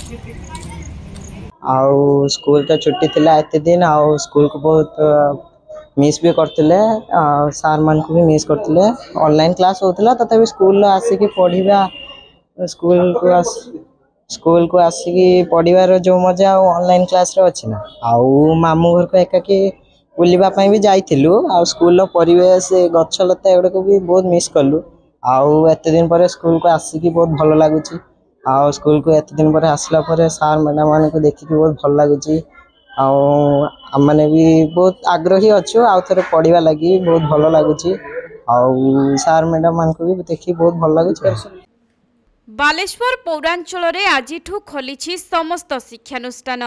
आउ स्कूल तो छुट्टी थिला एते दिन आउ स्कूल को बहुत मिस भी करथिले सार मान को भी मिस करथिले ऑनलाइन क्लास होतला तथापि स्कूल आसी के पढ़िबा स्कूल को आसिकी पढ़िबार जो मजा ऑनलाइन क्लास रे अछि ना आउ मामू घर को एकाकी बुलिबा पई भी जाइथिलु आउ स्कूल रो परिवेश गछ लता एगुडा को भी बहुत मिस करलु आउ एते दिन पर स्कूल को आसिकी बहुत भलो लागुची आउ स्कूल को एते दिन पर आसला पर सार मैडम मान को देखि के बहुत भलो लागुची आउ हम माने भी बहुत आग्रही अछु आउ थरे पढ़िबा लागि बहुत भलो लागुची आउ सार मैडम मान को भी देखि बहुत भलो लागुची। बालेश्वर पौरांचल रे आजिठू खोलिछि समस्त शिक्षानुष्ठान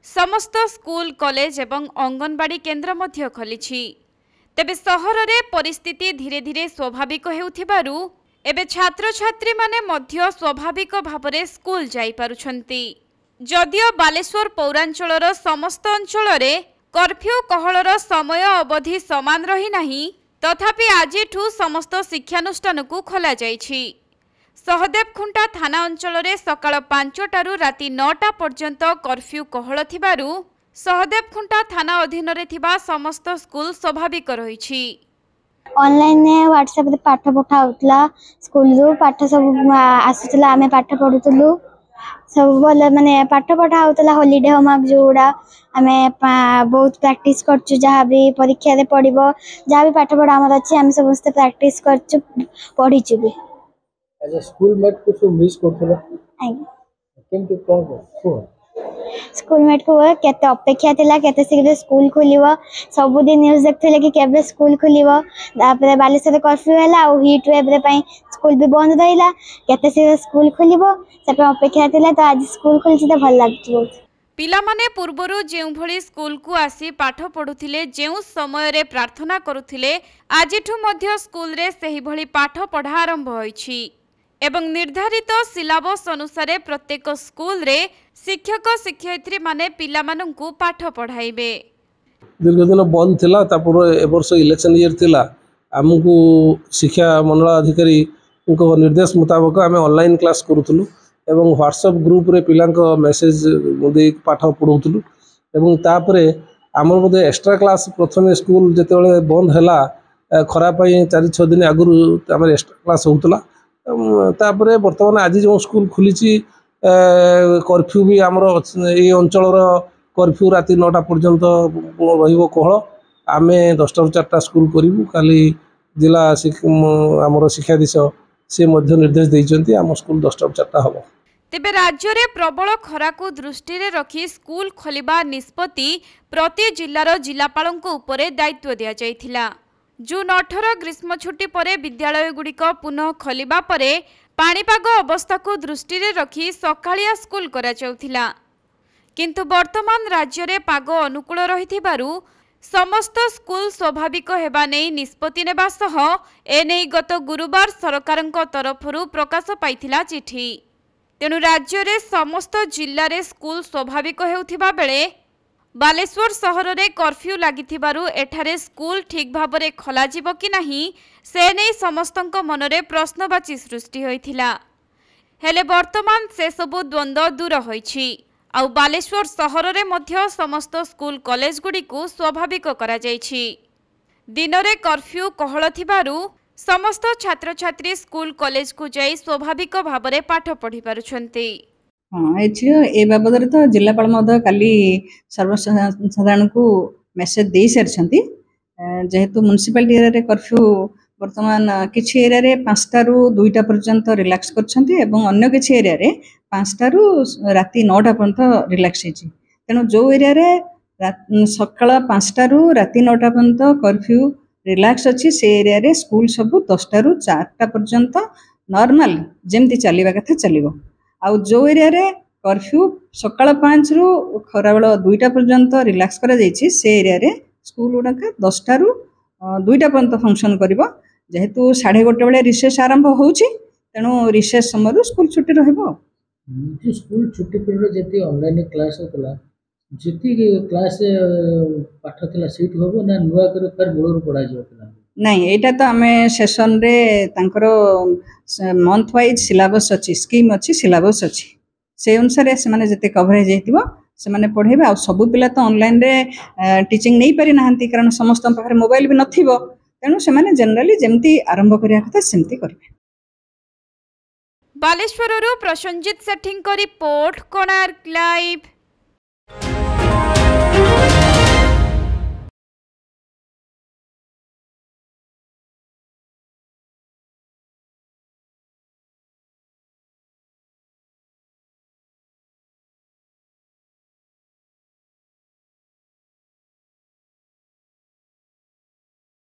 समस्त स्कूल कॉलेज एवं अंगनवाड़ी केन्द्र मध्य खोलिछि तेबे सहर रे परिस्थिति धीरे धीरे स्वाभाविक हेउथिबारु एबे छात्र छात्री माने मध्य स्वाभाविक भावरे स्कूल जाई पारुछंती जदियो बालेश्वर पौरांचल रो समस्त अंचल रे कर्फ्यू कहलर समय अवधि समान रही नाही तथापि आजिठू समस्त शिक्षानुष्ठान को खोला जाइछि। सहदेवखुंटा थाना अंचल रे सकाळ 5टारू राति 9टा पर्यंत कर्फ्यू कहल थिबारु सहदेवखुंटा थाना अधीन रे थिबा समस्त स्कूल स्वाभाविक रहिछि। ऑनलाइन ने व्हाट्सएप रे पाठ पठा होतला स्कूल रो पाठ सब आसुतला आमे पाठ पढुतलु सब बोले माने पाठ पठा होतला हॉलिडे होमवर्क जोड़ा आमे बहुत प्रैक्टिस करछु जहा भी परीक्षा रे पढिबो जहा भी पाठ पढा हमर अछि हम समस्त प्रैक्टिस करछु पढिछु भी एज स्कूल मेट को मिस करथला केमते कोन स्कूल मेट को केते अपेक्षा थिला केते शीघ्र स्कूल खोलिबो सब दिन न्यूज़ देखथले कि केबे स्कूल खोलिबो तापर बालेश्वर कर्फ्यू हैला और हीट वेव रे पई स्कूल भी बंद रहिला केते शीघ्र स्कूल खोलिबो से अपेक्षा थिला तो आज स्कूल खोलछि तो भल लागछि बहुत। पिला माने पूर्वरु जेउ भली स्कूल को आसी पाठ पढुथिले जेउ समय रे प्रार्थना करुथिले आजिठु मध्य स्कूल रे सही भली पाठ पढ़ा आरंभ होइछि एवं निर्धारित सिलेबस अनुसार प्रत्येक स्कूल रे शिक्षक शिक्षयित्री माने पिला माननकु पाठ पढ़ाइबे। दीर्घ दिन बंद थिला तापर ए वर्ष इलेक्शन ईयर थिला हमकु शिक्षा मंडल अधिकारी उनको निर्देश मुताबिक आम ऑनलाइन क्लास करूथलु एवं व्हाट्सएप ग्रुप रे पिलांक मेसेज दे पाठ पढौथलु एवं तापरे हमर मध्ये एक्स्ट्रा क्लास प्रथम स्कूल जेतेबेले बंद हैला खरा पई 4-6 दिन आगु हमर एक्स्ट्रा क्लास होतला तापरे वर्तमान आज जो स्कूल खुली कर्फ्यू भी आमर ये अंचल कर्फ्यू राति 9टा पर्यंत कहल आम 10टा ରୁ 4टा स्कूल करूँ खाली जिला आमर शिक्षाधीश से निर्देश देइचंती आम स्कूल 10टा ରୁ 4टा हम। तेबे राज्य रे प्रबल खरा को दृष्टि रे रखी स्कूल खोलिबा निष्पत्ति प्रति जिल्लार जिलापालंको उपरे दायित्व दिया जायथिला। जून 18 ग्रीष्म छुट्टी परे विद्यालय गुड़िक पुनः खोलिबा परे पाणीपाग अवस्था को दृष्टि रे रखी सकाळिया स्कूल करा जाउथिला किंतु वर्तमान राज्य रे पाग अनुकूल रहिथिबारु समस्त स्कूल स्वाभाविक हेबा नै निष्पत्ति नेबा सह एनै गत गुरुवार सरकारक तरफरु प्रकाश पाइथिला चिठी। तेणु राज्य रे समस्त जिल्ला रे स्कूल स्वाभाविक हेउथिबा बेले बालेश्वर सहर रे कर्फ्यू लागिथिबारु एठारे स्कूल ठीक भाबरे खोला जिवो कि नाही से नै समस्तक मनरे प्रश्नवाची सृष्टि होइथिला हेले वर्तमान से सबु द्वंद्व दूर होइछि आउ बालेश्वर सहर रे मध्य समस्त स्कूल कॉलेज गुडी को स्वाभाविक करा जाइछि। दिन रे कर्फ्यू कहल थिबारु समस्त छात्र छात्री स्कूल कॉलेज को जाई स्वाभाविक भाबरे पाठ पढ़ी पारुछंती। हाँ ए बाबद तो जिलापाल महोदय काली सर्वसाधारण को मेसेज दे सारी जेहेतु म्युनिसिपालिटी एरिया रे कर्फ्यू वर्तमान किछि एरिया रे 5टा ରୁ 2टा पर्यंत रिलैक्स करछंती एवं अन्य किछि एरिया रे 5टा ରୁ राति 9टा पर्यंत रिलैक्स हेछि तेणु जो एरिया रे सकाळ 5टा ରୁ राति 9टा पर्यंत कर्फ्यू रिलैक्स अच्छी से एरिया रे स्कूल सब 10टा ରୁ 4टा पर्यंत नॉर्मल जेमती चलिबा कथा चलिबो आउ जो एरिया रे कर्फ्यू सकाळ 5 ରୁ खराबेल 2टा पर्यंत रिलैक्स करा जाइछि से एरिया रे स्कूल गुडाक 10टा ରୁ 2टा पर्यंत फंक्शन करिवो जेहेतु 1:30 बेले रिसेस आरंभ होउछि तेणु रिसेस समय स्कूल छुट्टी रहइबो। स्कूल छुट्टी पर जेती ऑनलाइन क्लास होतला जेती क्लास पाठ थला सीट होबो ना नुवा कर फेर मूलर पढ़ा जावतला नहीं एटा तो आमे सेशन रे तांकर मंथ वाइज सिलेबस अछि स्कीम अछि सिलेबस अछि से अनुसार से जिते कवरेज होइतिबो से पढ़ेबे आ सब पिला तो ऑनलाइन रे टीचिंग नहीं पारि नाहंती कारण समस्त पाखरे मोबाइल भी नथिबो तेणु से जनरली जेमती आरंभ करिया कथा सेमती करबे। बालेश्वरରୁ प्रसंजित सेठीଙ୍କ रिपोर्ट कोणार्क लाइव।